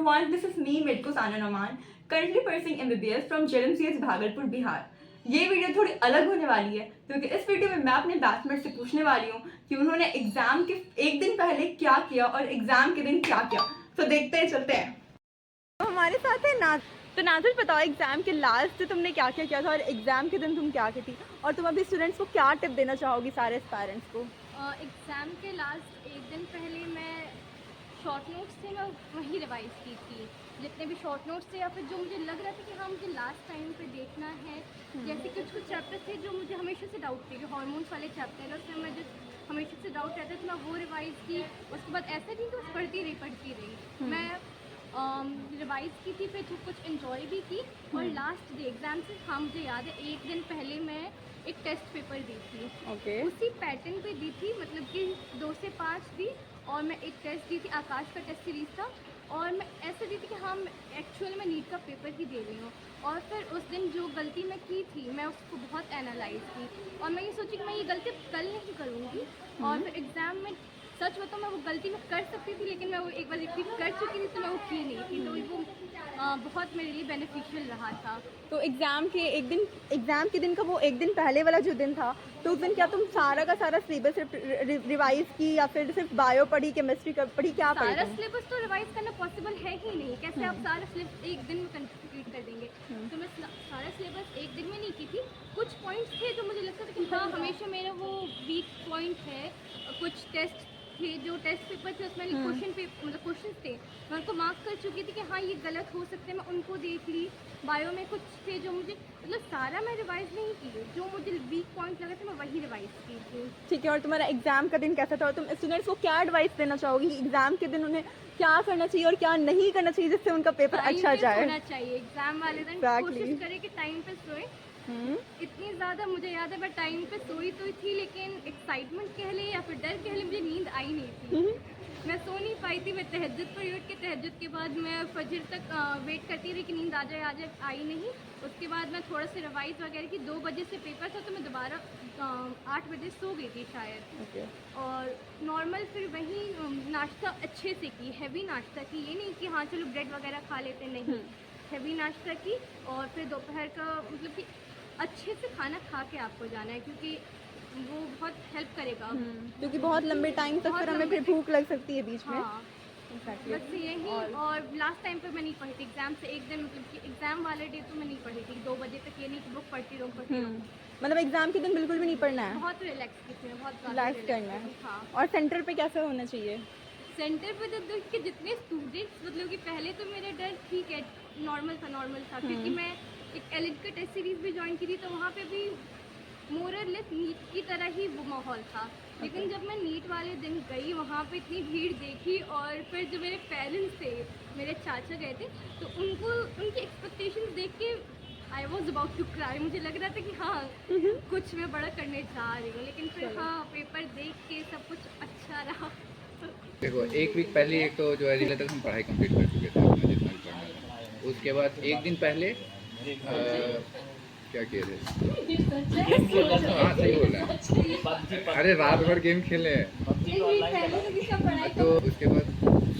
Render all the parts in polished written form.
everyone, this is me, Medko Sana Naman, currently pursuing MBBS from JLMCH Bhagalpur Bihar. ये video थोड़ी अलग होने वाली है क्योंकि इस वीडियो में मैं अपने बैचमेट से पूछने वाली हूँ कि उन्होंने एग्जाम के एक दिन पहले क्या किया और एग्जाम के दिन क्या किया। तो देखते हैं, चलते हैं। तो हमारे साथ है नाज। तो नाज़िर, बताओ एग्जाम के लास्ट तुमने क्या क्या किया था और एग्जाम के दिन तुम क्या की थी, और तुम अभी स्टूडेंट्स को क्या टिप देना चाहोगी सारे पेरेंट्स को? एग्ज़ाम के लास्ट एक दिन पहले मैं शॉर्ट नोट्स थे, मैं वही रिवाइज़ की थी, जितने भी शॉर्ट नोट्स थे या फिर जो मुझे लग रहा था कि हाँ मुझे लास्ट टाइम पे देखना है। जैसे कुछ कुछ चैप्टर थे जो मुझे हमेशा से डाउट थे, जो हार्मोन्स वाले चैप्टर है उसमें मुझे हमेशा से डाउट रहता था, मैं वो रिवाइज़ की। उसके बाद ऐसा नहीं कि बस पढ़ती रही मैं रिवाइज़ की थी, फिर कुछ इन्जॉय भी की। और लास्ट डे एग्ज़ाम से हाँ मुझे याद है, एक दिन पहले मैं एक टेस्ट पेपर दी थी। उसी पैटर्न पे दी थी, मतलब कि 2 से 5 दी। और मैं एक टेस्ट दी थी, आकाश का टेस्ट सीरीज़ था, और मैं ऐसे दी थी कि हाँ एक्चुअली मैं नीट का पेपर ही दे रही हूँ। और फिर उस दिन जो गलती मैं की थी, मैं उसको बहुत एनालाइज की और मैं ये सोची कि मैं ये गलती कल नहीं करूँगी। और फिर एग्ज़ाम में सच बताऊँ, मैं वो गलती मैं कर सकती थी, लेकिन मैं वो एक बार रिपीट कर चुकी थी तो मैं वो की नहीं थी, तो वो बहुत मेरे लिए बेनिफिशियल रहा था। तो एग्ज़ाम के दिन का वो एक दिन पहले वाला जो दिन था, तो उस दिन क्या तुम सारा का सारा सिलेबस रिवाइज की या फिर सिर्फ बायो पढ़ी, केमिस्ट्री पढ़ी, क्या पढ़ी? सारा सिलेबस तो रिवाइज करना पॉसिबल है ही नहीं, कैसे आप सारा सिलेबस एक दिन में कंप्लीट कर देंगे। तो मैं सारा सिलेबस एक दिन में नहीं की थी। कुछ पॉइंट्स थे जो मुझे लगता था कि हाँ हमेशा मेरा वो वीक पॉइंट है। कुछ टेस्ट थे, जो टेस्ट पेपर थे उसमें क्वेश्चन थे, मैं उनको मार्क कर चुकी थी कि हाँ ये गलत हो सकते हैं, मैं उनको देख ली। बायो में कुछ थे जो मुझे मतलब सारा मैं रिवाइज नहीं की, जो मुझे वीक पॉइंट लगा था मैं वही रिवाइज की थी। ठीक है, और तुम्हारा एग्जाम का दिन कैसा था और तुम स्टूडेंट्स को क्या एडवाइस देना चाहोगी एग्जाम के दिन उन्हें क्या करना चाहिए और क्या नहीं करना चाहिए जिससे उनका पेपर अच्छा जाए? होना चाहिए एग्जाम वाले दिन। कोशिश करें कि टाइम पे सोए। इतनी ज़्यादा मुझे याद है मैं टाइम पे सोई तो थी, लेकिन एक्साइटमेंट कह ले या फिर डर कह ले, मुझे नींद आई नहीं थी। मैं सो नहीं पाई थी। मैं तहज्जुद पर उठ के तहज्जुद के बाद मैं फजर तक वेट करती रही कि नींद आ जाए, आई नहीं। उसके बाद मैं थोड़ा सा रिवाइज वगैरह की। 2 बजे से पेपर था तो मैं दोबारा 8 बजे सो गई थी शायद। और नॉर्मल फिर वही नाश्ता अच्छे से की, हैवी नाश्ता की, ये नहीं कि हाँ चलो ब्रेड वगैरह खा लेते, नहीं, हैवी नाश्ता की। और फिर दोपहर का मतलब कि अच्छे से खाना खा के आपको जाना है, क्योंकि वो बहुत हेल्प करेगा। क्योंकि बहुत लंबे टाइम तक फिर हमें फिर भूख लग सकती है बीच में। हाँ बस यही। और लास्ट टाइम पे मैं नहीं पढ़ी थी एग्जाम से एक दिन, मतलब कि एग्जाम वाले डे तो मैं नहीं पढ़ी थी 2 बजे तक। ये नहीं कि बुक पढ़ती रहूँ। मतलब एग्जाम के दिन बिल्कुल भी नहीं पढ़ना है, बहुत रिलैक्स की थी, बहुत रिलैक्स करना है। हाँ। और सेंटर पे कैसा होना चाहिए? सेंटर पे तो देख के जितने स्टूडेंट्स, मतलब कि पहले तो मेरा डर ठीक है नॉर्मल था क्योंकि मैं एक एलिट का टेस्ट सीरीज भी ज्वाइन की थी, तो वहाँ पे भी मोरलेस नीट की तरह ही वो माहौल था। लेकिन जब मैं नीट वाले दिन गई, वहाँ पे इतनी भीड़ देखी, और फिर जो मेरे पेरेंट्स थे, मेरे चाचा गए थे, तो उनको उनकी एक्सपेक्टेशंस देख के I was about to cry. मुझे लग रहा था कि हाँ कुछ मैं बड़ा करने जा रही हूँ, लेकिन फिर हाँ पेपर देख के सब कुछ अच्छा रहा। देखो, एक वीक पहले एक तो जो है रिले तक हम पढ़ाई कंप्लीट कर चुके थे अपना जितना भी पढ़ना था। उसके बाद एक दिन पहले क्या किए थे? हाँ सही बोल रहे हैं। अरे रात भर गेम खेले हैं। तो उसके बाद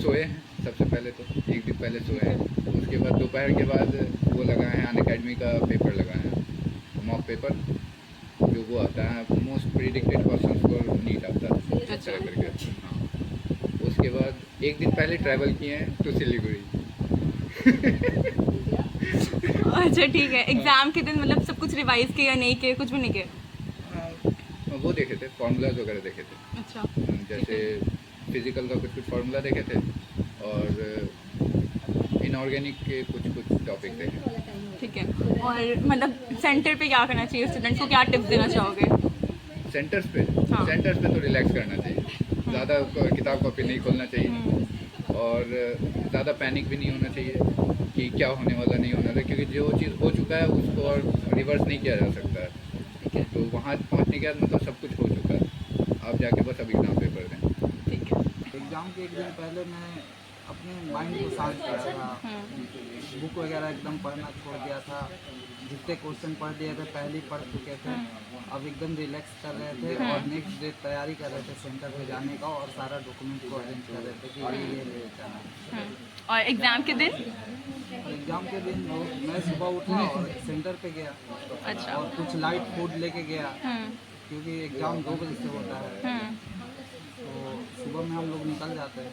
सोए हैं सबसे पहले, तो एक दिन पहले सोए हैं। उसके बाद दोपहर के बाद वो लगाए हैं, अनअकैडमी का पेपर लगाए हैं, मॉक पेपर, जो वो आता है most predicted question for NEET आता है इस तरह करके। हाँ, उसके बाद एक दिन पहले ट्रैवल किए हैं टू सिलीगुड़ी। अच्छा ठीक है, एग्जाम के दिन मतलब सब कुछ रिवाइज किया नहीं किया, कुछ भी नहीं किया? वो देखे थे, फार्मूलाज वगैरह देखे थे। अच्छा, जैसे फिजिकल का कुछ फार्मूला देखे थे और इनऑर्गेनिक के कुछ टॉपिक देखे। ठीक है। और मतलब सेंटर पे क्या करना चाहिए स्टूडेंट्स को, क्या टिप्स देना चाहोगे? सेंटर्स पे तो रिलैक्स करना चाहिए, ज़्यादा किताब कॉपी नहीं खोलना चाहिए और ज़्यादा पैनिक भी नहीं होना चाहिए कि क्या होने वाला नहीं होना था, क्योंकि जो चीज़ हो चुका है उसको और रिवर्स नहीं किया जा सकता है। तो वहाँ पहुँचने के बाद मतलब सब कुछ हो चुका है, आप जाके बस अब एग्ज़ाम पेपर दें। ठीक है। एग्ज़ाम के एक दिन पहले मैं अपने माइंड को शांत किया था, बुक वगैरह एकदम पढ़ना छोड़ दिया था। जितने क्वेश्चन पढ़ दिए थे पहले ही पढ़ चुके थे, अब एकदम रिलैक्स कर रहे थे और नेक्स्ट डे तैयारी कर रहे थे सेंटर पे जाने का, और सारा डॉक्यूमेंट को अरेंज कर रहे थे कि ये ले जाना है। और एग्ज़ाम के दिन? और एग्ज़ाम के दिन मैं सुबह उठा और सेंटर पे गया अच्छा। और कुछ लाइट फूड लेके गया हम्म, क्योंकि एग्ज़ाम 2 बजे से होता है। तो सुबह में हम लोग निकल जाते हैं,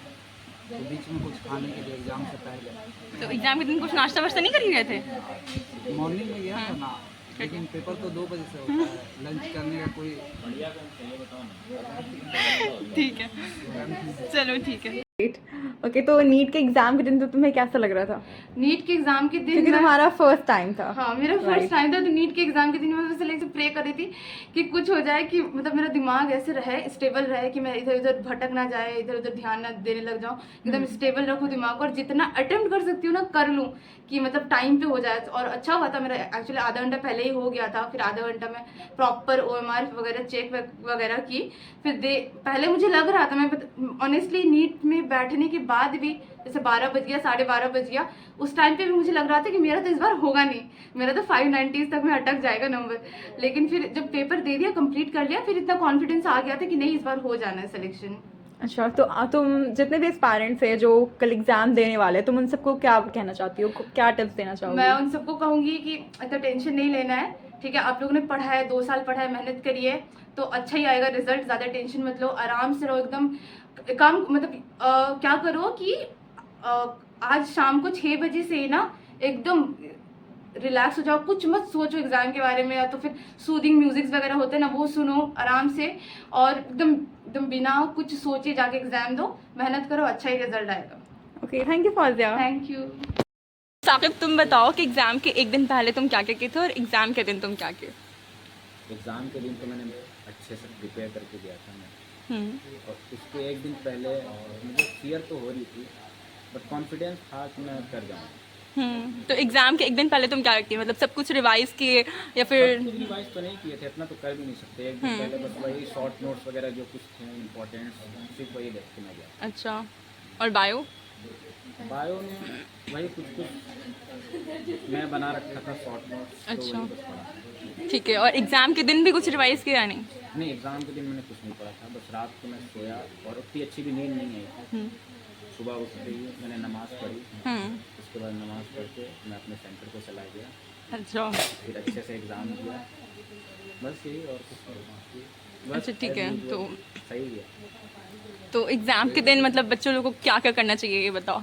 तो बीच में कुछ खाने के लिए एग्ज़ाम से पहले। तो एग्ज़ाम के दिन कुछ नाश्ता वाश्ता नहीं कर ही रहे थे? मॉर्निंग में गया था ना, लेकिन पेपर तो 2 बजे से होता है, लंच करने का कोई ठीक है, चलो ठीक है। ओके, तो नीट के एग्ज़ाम के दिन तो तुम्हें कैसा लग रहा था? नीट के एग्ज़ाम के दिन क्योंकि मैं- तुम्हारा फर्स्ट टाइम था। हाँ, मेरा Right. फर्स्ट टाइम था, तो नीट के एग्ज़ाम के दिन मैं बस लाइक प्रे कर रही थी कि कुछ हो जाए, कि मतलब मेरा दिमाग ऐसे रहे, स्टेबल रहे, कि मैं इधर उधर भटक ना जाए, इधर उधर ध्यान ना देने लग जाऊँ, एकदम स्टेबल रखूँ दिमाग को, और जितना अटेम्प्ट कर सकती हूँ ना कर लूँ, कि मतलब टाइम पे हो जाए। और अच्छा हुआ था मेरा, एक्चुअली आधा घंटा पहले ही हो गया था, फिर आधा घंटा मैं प्रॉपर OMR वगैरह चेक वगैरह की, फिर पहले मुझे लग रहा था, मैं ऑनेस्टली नीट में बैठने के बाद भी, जैसे 12 बज गया, 12:30 बज गया, उस टाइम पे भी मुझे लग रहा था कि मेरा तो इस बार होगा नहीं, मेरा तो 590 तक में अटक जाएगा नंबर। लेकिन फिर जब पेपर दे दिया, कंप्लीट कर लिया, फिर इतना कॉन्फिडेंस आ गया था कि नहीं, इस बार हो जाना है सिलेक्शन। अच्छा, तो तुम जितने भी एस्पायरेंट्स हैं जो कल एग्ज़ाम देने वाले हैं, तुम उन सबको क्या कहना चाहती हो, क्या टिप्स देना चाहोगी? मैं उन सबको कहूँगी कि इतना टेंशन नहीं लेना है, ठीक है। आप लोगों ने पढ़ा है, 2 साल पढ़ा है, मेहनत करिए, तो अच्छा ही आएगा रिजल्ट। ज़्यादा टेंशन मत लो, आराम से रहो, एकदम काम मतलब क्या करो कि आज शाम को 6 बजे से ही ना एकदम रिलैक्स हो जाओ, कुछ मत सोचो एग्जाम के बारे में, या तो फिर सूदिंग म्यूजिक्स वगैरह होते हैं ना, वो सुनो आराम से, और एकदम एकदम बिना कुछ सोचे जाके एग्जाम दो, मेहनत करो, अच्छा ही रिजल्ट आएगा। Okay, thank you Fauzia. Thank you. Saqib, तुम बताओ कि एग्ज़ाम के एक दिन पहले तुम क्या क्या किए थे और एग्ज़ाम के दिन तुम क्या किए? एग्ज़ाम के दिन तो मैंने अच्छे से प्रिपेयर करके गया था मैं, और उसके एक दिन पहले मुझे फियर तो हो रही थी, बट कॉन्फिडेंस था कि मैं कर जाऊँगा। तो एग्ज़ाम के एक दिन पहले तुम क्या किए, मतलब सब कुछ रिवाइज किए या फिर? कुछ रिवाइज तो नहीं किए थे, इतना तो कर भी नहीं सकते। एक दिन पहले बस वही शॉर्ट नोट्स वगैरह जो कुछ थे इम्पोर्टेंट, सिर्फ वही देख के मैं गया। अच्छा, और बायो? बायो में वही कुछ मैं बना रखा था शॉर्ट नोट्स, तो अच्छा। वही बस पढ़ा। ठीक है, और एग्ज़ाम के दिन भी कुछ रिवाइज किया नहीं? नहीं, एग्ज़ाम के दिन मैंने कुछ नहीं पढ़ा था, बस रात को मैं सोया और उतनी अच्छी भी नींद नहीं आई। सुबह उठते ही मैंने नमाज़ पढ़ी, उसके बाद नमाज़ पढ़ के मैं अपने सेंटर को चला गया, अच्छा फिर अच्छे से एग्ज़ाम दिया, बस यही, और कुछ नहीं। बस अच्छा, ठीक है। as usual तो सही है। तो एग्ज़ाम के दिन मतलब बच्चों लोगों को क्या क्या करना चाहिए, ये बताओ।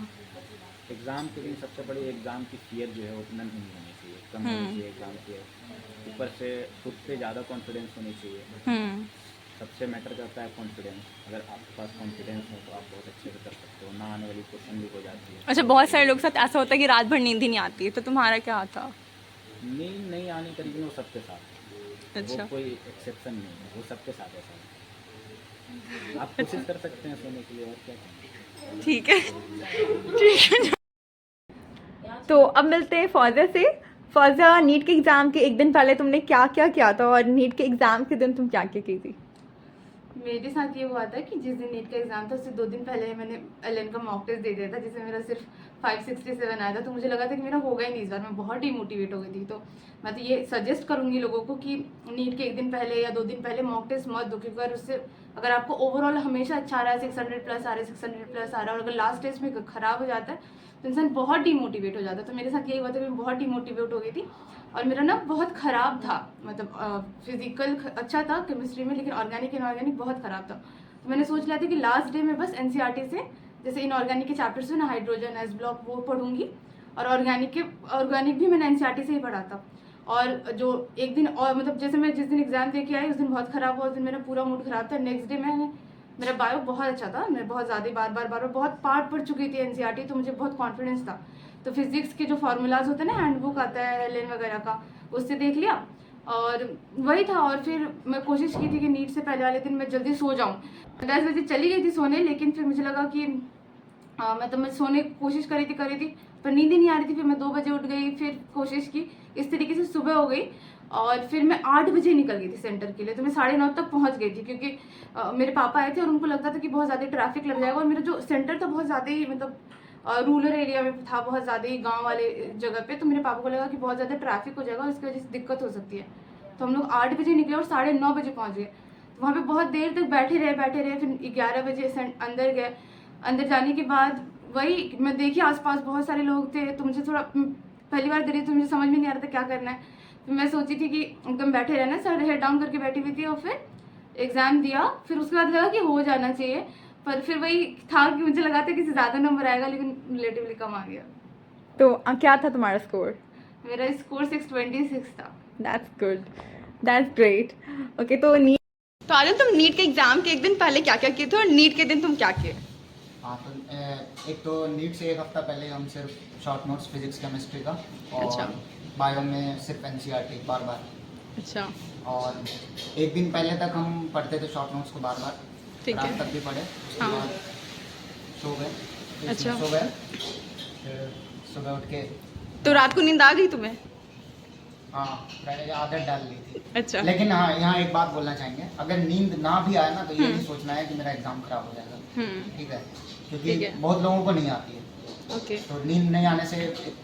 एग्ज़ाम के दिन सबसे बड़ी एग्ज़ाम की फियर जो है वो उतना नहीं होनी चाहिए, कम होनी चाहिए एग्ज़ाम फियर। ऊपर से खुद पे ज़्यादा कॉन्फिडेंस होनी चाहिए। सबसे मैटर करता है कॉन्फिडेंस। अगर आपके पास कॉन्फिडेंस हो तो आप बहुत अच्छे से कर सकते हो, ना आने वाली क्वेश्चन भी हो जाती है। अच्छा, बहुत सारे लोग के साथ ऐसा होता है कि रात भर नींद ही नहीं आती, तो तुम्हारा क्या आता? नींद नहीं आने का रीज़न वो सबके साथ है। अच्छा। वो कोई एक्सेप्शन नहीं है, वो सबके साथ ऐसा है। आप कोशिश कर सकते हैं सोने के लिए, और क्या करें। ठीक है, ठीक है। तो अब मिलते हैं फौजिया से। फौजिया, नीट के एग्ज़ाम के एक दिन पहले तुमने क्या क्या किया था और नीट के एग्ज़ाम के दिन तुम क्या क्या की थी? मेरे साथ ये हुआ था कि जिस दिन नीट का एग्ज़ाम था उससे 2 दिन पहले मैंने LN का मॉक टेस्ट दे दिया था, जिसमें मेरा सिर्फ 567 आया था। तो मुझे लगा था कि मेरा होगा ही नहीं इस बार, मैं बहुत डिमोटिवेट हो गई थी। तो मैं तो ये सजेस्ट करूँगी लोगों को कि नीट के एक दिन पहले या 2 दिन पहले मॉक टेस्ट मत दो, क्योंकि अगर उससे अगर आपको ओवरऑल हमेशा अच्छा आ रहा है, 600+ आ रहा है, 600+ आ रहा है, और अगर लास्ट टेस्ट में ख़राब हो जाता है तो इंसान बहुत डिमोटिवेट हो जाता है। तो मेरे साथ यही हुआ था, मैं बहुत डिमोटिवेट हो गई थी, और मेरा ना बहुत ख़राब था, मतलब फिजिकल अच्छा था केमिस्ट्री में, लेकिन ऑर्गेनिक इनऑर्गेनिक बहुत ख़राब था। तो मैंने सोच लिया था कि लास्ट डे में बस NCERT से जैसे इनऑर्गेनिक के चैप्टर्स में ना, हाइड्रोजन, एस ब्लॉक, वो पढ़ूंगी, और ऑर्गेनिक भी मैंने NCERT से ही पढ़ा था। और जो एक दिन और मतलब जैसे मैं जिस दिन एग्जाम दे के आई उस दिन बहुत ख़राब हुआ, उस दिन मेरा पूरा मूड ख़राब था। नेक्स्ट डे मेरा बायो बहुत अच्छा था, मैं बहुत ज़्यादा बार बहुत पार्ट पढ़ चुकी थी NCERT, तो मुझे बहुत कॉन्फिडेंस था। तो फिजिक्स के जो फार्मूलाज होते हैं ना, हैंडबुक आता है LN वगैरह का, उससे देख लिया और वही था। और फिर मैं कोशिश की थी कि नीट से पहले वाले दिन मैं जल्दी सो जाऊँ। 10 बजे चली गई थी सोने, लेकिन फिर मुझे लगा कि मैं सोने की कोशिश करी थी पर नींद ही नहीं आ रही थी। फिर मैं 2 बजे उठ गई, फिर कोशिश की, इस तरीके से सुबह हो गई, और फिर मैं 8 बजे निकल गई थी सेंटर के लिए। तो मैं 9:30 तक पहुंच गई थी, क्योंकि मेरे पापा आए थे और उनको लगता था कि बहुत ज़्यादा ट्रैफिक लग जाएगा, और मेरा जो सेंटर था बहुत ज़्यादा ही मतलब रूरल एरिया में था, बहुत ज़्यादा ही गाँव वाले जगह पे। तो मेरे पापा को लगा कि बहुत ज़्यादा ट्रैफिक हो जाएगा और इसकी वजह से दिक्कत हो सकती है। तो हम लोग 8 बजे निकले और 9:30 बजे पहुँच गए। तो वहाँ पे बहुत देर तक बैठे रहे, फिर 11 बजे अंदर गए। अंदर जाने के बाद वही मैं देखी आसपास बहुत सारे लोग थे, तो मुझे थोड़ा पहली बार दे रही तो मुझे समझ में नहीं आ रहा था क्या करना है। तो मैं सोची थी कि एकदम बैठे रहना, सर हेड डाउन करके बैठी हुई थी और फिर एग्ज़ाम दिया। फिर उसके बाद लगा कि हो जाना चाहिए, पर फिर वही था कि मुझे लगा था कि ज़्यादा नंबर आएगा, लेकिन रिलेटिवली कम आ गया। तो क्या था तुम्हारा स्कोर? मेरा स्कोर 626 था। That's good, that's great. Okay, तो आजल तुम नीट के एग्जाम के एक दिन पहले क्या क्या किए थे और नीट के दिन तुम क्या किए? हाँ तो एक तो नीट से एक हफ्ता पहले हम सिर्फ शॉर्ट नोट्स फिजिक्स केमिस्ट्री का अच्छा। और बायो में सिर्फ एनसीईआरटी बार बार, अच्छा, और एक दिन पहले तक हम पढ़ते थे शॉर्ट नोट्स को बार बार, ठीक है। रात तक भी पढ़े, उसके हाँ। बाद सो गए। अच्छा। सो गए, फिर सुबह उठ के तो रात को नींद आ गई तुम्हें? हाँ पहले आदत डाल ली थी। अच्छा। लेकिन हाँ यहाँ एक बात बोलना चाहेंगे, अगर नींद ना भी आए ना तो ये नहीं सोचना है कि मेरा एग्जाम खराब हो जाएगा, ठीक है, क्योंकि ठीक है। बहुत लोगों को नहीं आती है। ओके, तो नींद नहीं आने से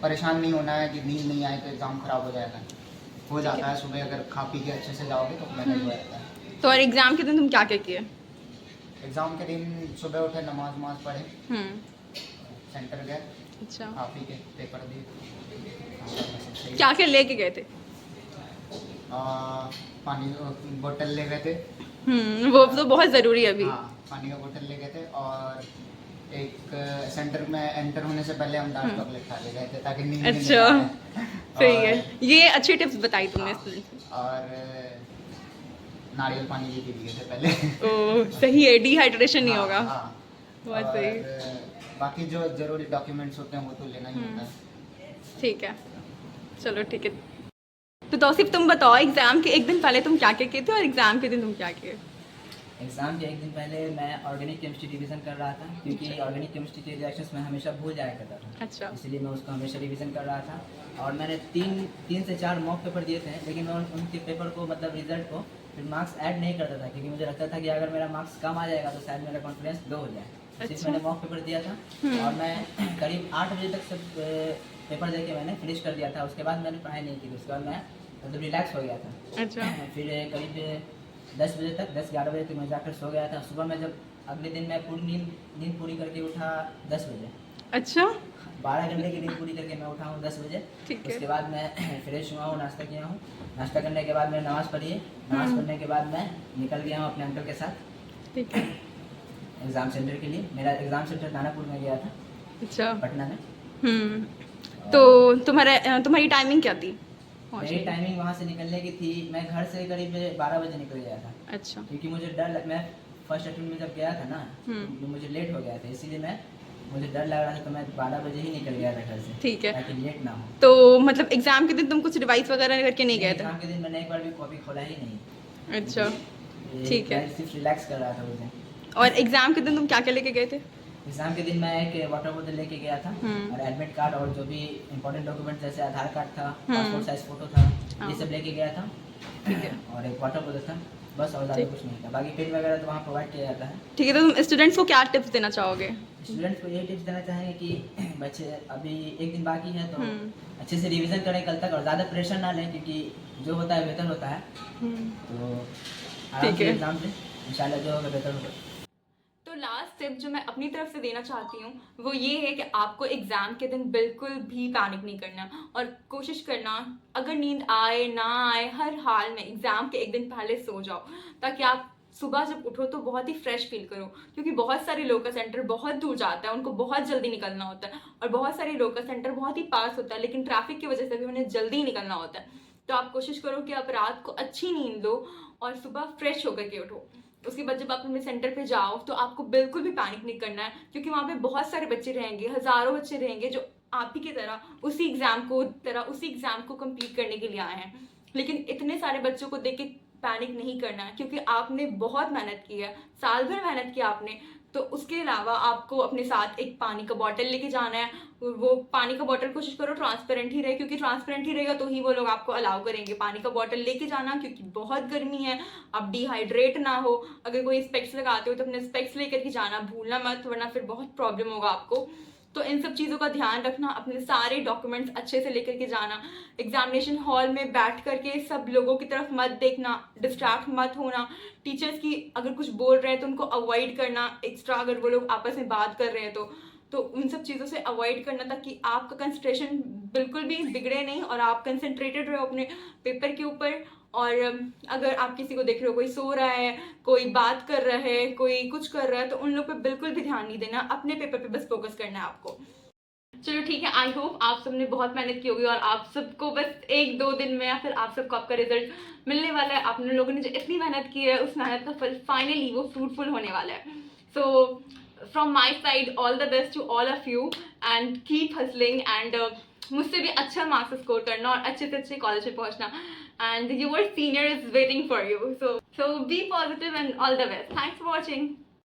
परेशान नहीं होना है कि नींद नहीं आए तो एग्ज़ाम खराब हो जाएगा, हो जाता है। सुबह अगर खा पी के अच्छे से जाओगे तो मैनेज हो जाता है। तो और एग्जाम के दिन तुम क्या क्या किए? एग्ज़ाम के दिन सुबह उठे, नमाज पढ़े, सेंटर गए, अच्छा, खा पी के पेपर दिए। क्या क्या लेके गए थे? पानी बोतल ले गए थे। वो तो बहुत ज़रूरी है अभी। हाँ पानी का बोतल ले गए थे, और एक सेंटर में एंटर होने से पहले हम डार्क चॉकलेट खा ले गए थे ताकि नींद नहीं अच्छा, आए। सही है, और- ये अच्छी टिप्स बताई तुमने स्टूडेंट। और नारियल पानी भी पी लिए थे पहले। ओ सही है, डिहाइड्रेशन नहीं होगा। हाँ, बहुत और सही। बाकी जो जरूरी डॉक्यूमेंट्स होते हैं वो तो लेना ही होता है। ठीक है, चलो ठीक है। तो तौसीफ तुम बताओ, एग्जाम के एक दिन पहले तुम क्या क्या किए थे और एग्जाम के दिन तुम क्या किए? एग्ज़ाम के एक दिन पहले मैं ऑर्गेनिक केमिस्ट्री रिवीजन कर रहा था, क्योंकि ऑर्गेनिक केमिस्ट्री के रिएक्शंस मैं हमेशा भूल जाया करता था। अच्छा। इसलिए मैं उसको हमेशा रिवीजन कर रहा था। और मैंने तीन से चार मॉक पेपर दिए थे, लेकिन मैं उनके पेपर को मतलब रिजल्ट को फिर मार्क्स ऐड नहीं करता था, क्योंकि मुझे लगता था कि अगर मेरा मार्क्स कम आ जाएगा तो शायद मेरा कॉन्फिडेंस लो हो जाए। अच्छा। सिर्फ मैंने मॉक पेपर दिया था, और मैं करीब 8 बजे तक सब पेपर दे के मैंने फिनिश कर दिया था। उसके बाद मैंने पढ़ाई नहीं की, उसके बाद मैं मतलब रिलैक्स हो गया था। अच्छा। फिर करीब 10 बजे तक 10-11 बजे तक मैं जाकर सो गया था। सुबह में जब अगले दिन मैं पूरी नींद पूरी करके उठा 10 बजे। अच्छा, 12 घंटे की नींद पूरी करके मैं उठा हूँ 10 बजे। ठीक है। उसके बाद मैं फ्रेश हुआ हूँ, नाश्ता किया हूँ। नाश्ता करने के बाद मैंने नमाज़ पढ़ी है। नमाज़ पढ़ने के बाद मैं निकल गया हूँ अपने अंकल के साथ ठीक है। एग्ज़ाम सेंटर के लिए। मेरा एग्ज़ाम सेंटर दानापुर में गया था, अच्छा। पटना में। तो तुम्हारी टाइमिंग क्या थी? मेरी टाइमिंग वहाँ से निकलने की थी, मैं घर से करीब 12 बजे निकल गया था, अच्छा। क्योंकि मुझे मैं फर्स्ट अटेम्प्ट में जब गया था ना, तो मुझे लेट हो गया था, इसीलिए मुझे डर लग रहा था, तो मैं 12 बजे ही निकल गया था घर से, ठीक है। ताकि लेट ना हो। तो मतलब एग्जाम के दिन तुम कुछ रिवाइज वगैरह करके नहीं गए थे? एग्जाम के दिन मैंने एक बार भी कॉपी खोला ही नहीं। अच्छा, ठीक है। मैं सिर्फ रिलैक्स कर रहा था उस दिन। और एग्जाम के दिन तुम क्या क्या लेके गए थे? एग्जाम के दिन मैं एक वाटर बोतल लेके गया था, और एडमिट कार्ड और जो भी इंपॉर्टेंट डॉक्यूमेंट जैसे आधार कार्ड था, पासपोर्ट साइज फोटो था, ये सब लेके गया था। ठीक है। और एक वाटर बोतल था, बस, और ज़्यादा कुछ नहीं था। बाकी पेन वगैरह तो वहाँ प्रोवाइड किया जाता है। ठीक है, तो तुम स्टूडेंट्स को क्या टिप्स देना चाहोगे? स्टूडेंट्स को यही टिप्स देना चाहेंगे कि बच्चे अभी एक दिन बाकी है, तो अच्छे से रिवीजन करें कल तक, और ज़्यादा प्रेशर ना लें, क्योंकि जो होता है बेहतर होता है। तो आराम ठीक से है। एग्जाम दें, इंशाल्लाह जो होगा बेहतर होगा। तो लास्ट टिप जो मैं अपनी तरफ से देना चाहती हूँ वो ये है कि आपको एग्ज़ाम के दिन बिल्कुल भी पैनिक नहीं करना, और कोशिश करना अगर नींद आए ना आए हर हाल में एग्ज़ाम के एक दिन पहले सो जाओ, ताकि आप सुबह जब उठो तो बहुत ही फ्रेश फील करो। क्योंकि बहुत सारे लोग का सेंटर बहुत दूर जाता है, उनको बहुत जल्दी निकलना होता है, और बहुत सारे लोग का सेंटर बहुत ही पास होता है, लेकिन ट्रैफिक की वजह से भी उन्हें जल्दी निकलना होता है। तो आप कोशिश करो कि आप रात को अच्छी नींद लो और सुबह फ्रेश होकर के उठो। उसके बाद जब आप अपने सेंटर पे जाओ तो आपको बिल्कुल भी पैनिक नहीं करना है, क्योंकि वहाँ पे बहुत सारे बच्चे रहेंगे, हज़ारों बच्चे रहेंगे जो आप ही की तरह उसी एग्ज़ाम को कंप्लीट करने के लिए आए हैं। लेकिन इतने सारे बच्चों को देख के पैनिक नहीं करना है, क्योंकि आपने बहुत मेहनत की है, साल भर मेहनत की आपने। तो उसके अलावा आपको अपने साथ एक पानी का बॉटल लेके जाना है। वो पानी का बॉटल कोशिश करो ट्रांसपेरेंट ही रहे, क्योंकि ट्रांसपेरेंट ही रहेगा तो ही वो लोग आपको अलाउ करेंगे। पानी का बॉटल लेके जाना, क्योंकि बहुत गर्मी है, आप डिहाइड्रेट ना हो। अगर कोई स्पेक्स लगाते हो तो अपने स्पेक्स लेकर के जाना भूलना मत, वरना फिर बहुत प्रॉब्लम होगा आपको। तो इन सब चीज़ों का ध्यान रखना, अपने सारे डॉक्यूमेंट्स अच्छे से लेकर के जाना। एग्जामिनेशन हॉल में बैठ करके सब लोगों की तरफ मत देखना, डिस्ट्रैक्ट मत होना। टीचर्स की अगर कुछ बोल रहे हैं तो उनको अवॉइड करना, एक्स्ट्रा अगर वो लोग आपस में बात कर रहे हैं तो उन सब चीज़ों से अवॉइड करना ताकि आपका कंसंट्रेशन बिल्कुल भी बिगड़े नहीं और आप कंसंट्रेटेड रहो अपने पेपर के ऊपर। और अगर आप किसी को देख रहे हो कोई सो रहा है, कोई बात कर रहा है, कोई कुछ कर रहा है, तो उन लोग पे बिल्कुल भी ध्यान नहीं देना, अपने पेपर पे बस फोकस करना है आपको। चलो ठीक है, आई होप आप सबने बहुत मेहनत की होगी और आप सबको बस 1-2 दिन में या फिर आप सबको आपका रिजल्ट मिलने वाला है। आप लोगों ने जो इतनी मेहनत की है उस मेहनत का फल फाइनली वो फ्रूटफुल होने वाला है। So from my side all the best to all of you and keep hustling and मुझसे भी अच्छा मार्क्स स्कोर करना और अच्छे से अच्छे कॉलेज में पहुंचना and your senior is waiting for you. So be positive and all the best. Thanks for watching.